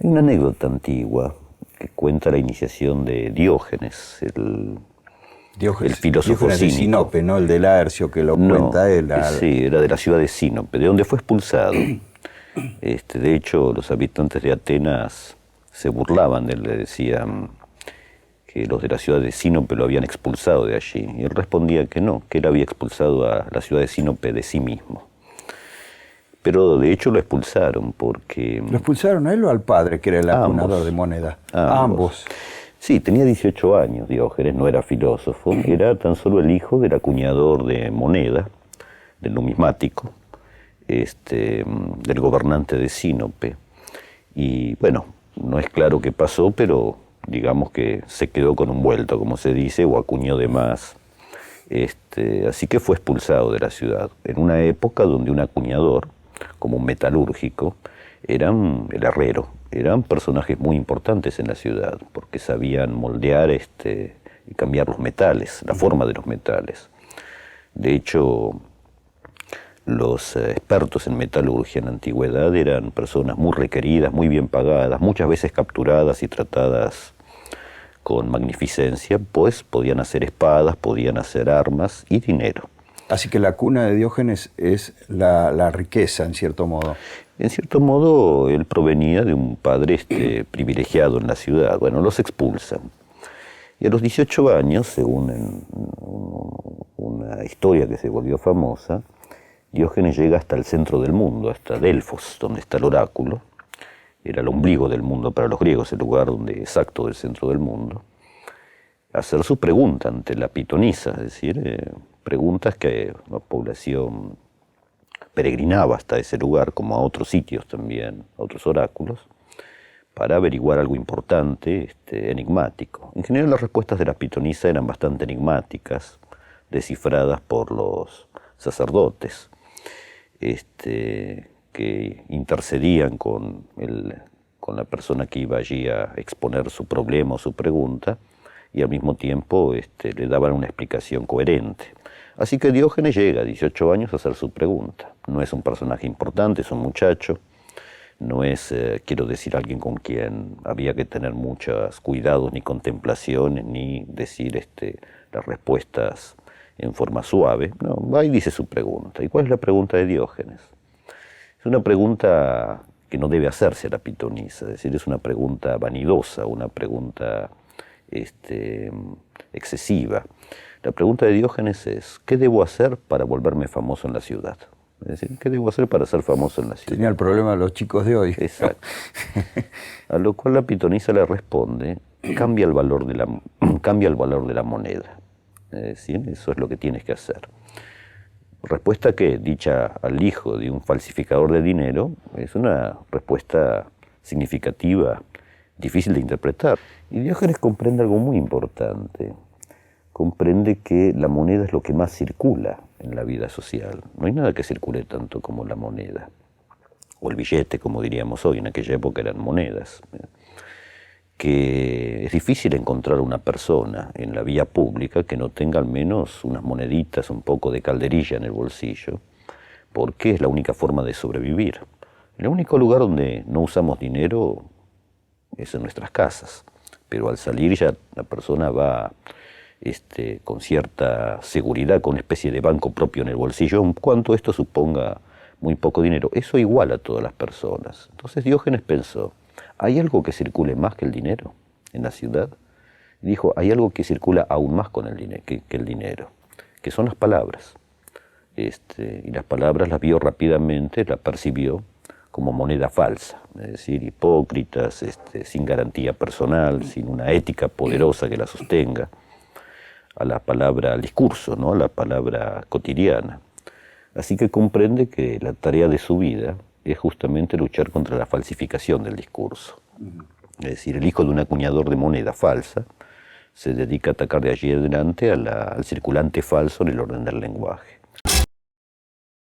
Hay una anécdota antigua que cuenta la iniciación de Diógenes, el filósofo Diógenes de cínico. Sinope, ¿no? El de Laercio que lo cuenta él. Sí, era de la ciudad de Sinope, de donde fue expulsado. De hecho, los habitantes de Atenas se burlaban de él, le decían que los de la ciudad de Sinope lo habían expulsado de allí. Y él respondía que no, que él había expulsado a la ciudad de Sinope de sí mismo. Pero de hecho lo expulsaron porque... ¿Lo expulsaron a él o al padre, que era el acunador de moneda? Ambos. Sí, tenía 18 años, Diógenes, no era filósofo, era tan solo el hijo del acuñador de moneda, del numismático, del gobernante de Sinope. Y bueno, no es claro qué pasó, pero digamos que se quedó con un vuelto, como se dice, o acuñó de más. Así que fue expulsado de la ciudad, en una época donde un acuñador, como un metalúrgico, eran el herrero, eran personajes muy importantes en la ciudad, porque sabían moldear y cambiar los metales, la forma de los metales. De hecho, los expertos en metalurgia en la antigüedad eran personas muy requeridas, muy bien pagadas, muchas veces capturadas y tratadas con magnificencia, pues podían hacer espadas, podían hacer armas y dinero. Así que la cuna de Diógenes es la riqueza, en cierto modo. En cierto modo, él provenía de un padre privilegiado en la ciudad. Bueno, los expulsan. Y a los 18 años, según una historia que se volvió famosa, Diógenes llega hasta el centro del mundo, hasta Delfos, donde está el oráculo. Era el ombligo del mundo para los griegos, el lugar exacto del centro del mundo. A hacer su pregunta ante la pitonisa, es decir, preguntas que la población peregrinaba hasta ese lugar, como a otros sitios también, a otros oráculos, para averiguar algo importante, enigmático. En general las respuestas de la pitonisa eran bastante enigmáticas, descifradas por los sacerdotes, que intercedían con la persona que iba allí a exponer su problema o su pregunta, y al mismo tiempo le daban una explicación coherente. Así que Diógenes llega a 18 años a hacer su pregunta. No es un personaje importante, es un muchacho, no es, quiero decir, alguien con quien había que tener muchos cuidados, ni contemplaciones, ni decir las respuestas en forma suave. No, va y dice su pregunta. ¿Y cuál es la pregunta de Diógenes? Es una pregunta que no debe hacerse a la pitonisa, es decir, es una pregunta vanidosa, una pregunta excesiva. La pregunta de Diógenes es, ¿qué debo hacer para volverme famoso en la ciudad? Es decir, ¿qué debo hacer para ser famoso en la ciudad? Tenía el problema de los chicos de hoy. Exacto. A lo cual la pitonisa le responde, cambia el valor de la moneda. Es decir, eso es lo que tienes que hacer. Respuesta que, dicha al hijo de un falsificador de dinero, es una respuesta significativa, difícil de interpretar. Y Diógenes comprende algo muy importante. Comprende que la moneda es lo que más circula en la vida social. No hay nada que circule tanto como la moneda, o el billete, como diríamos hoy. En aquella época eran monedas. Que es difícil encontrar una persona en la vía pública que no tenga al menos unas moneditas, un poco de calderilla en el bolsillo, porque es la única forma de sobrevivir. El único lugar donde no usamos dinero es en nuestras casas, pero al salir ya la persona va con cierta seguridad, con una especie de banco propio en el bolsillo, aun cuanto esto suponga muy poco dinero. Eso iguala a todas las personas. Entonces Diógenes pensó, ¿hay algo que circule más que el dinero en la ciudad? Y dijo, hay algo que circula aún más con que el dinero, que son las palabras. Y las palabras las vio rápidamente, las percibió como moneda falsa, es decir, hipócritas, sin garantía personal, sin una ética poderosa que la sostenga, a la palabra, al discurso, ¿no? A la palabra cotidiana. Así que comprende que la tarea de su vida es justamente luchar contra la falsificación del discurso. Es decir, el hijo de un acuñador de moneda falsa se dedica a atacar de allí adelante al circulante falso en el orden del lenguaje.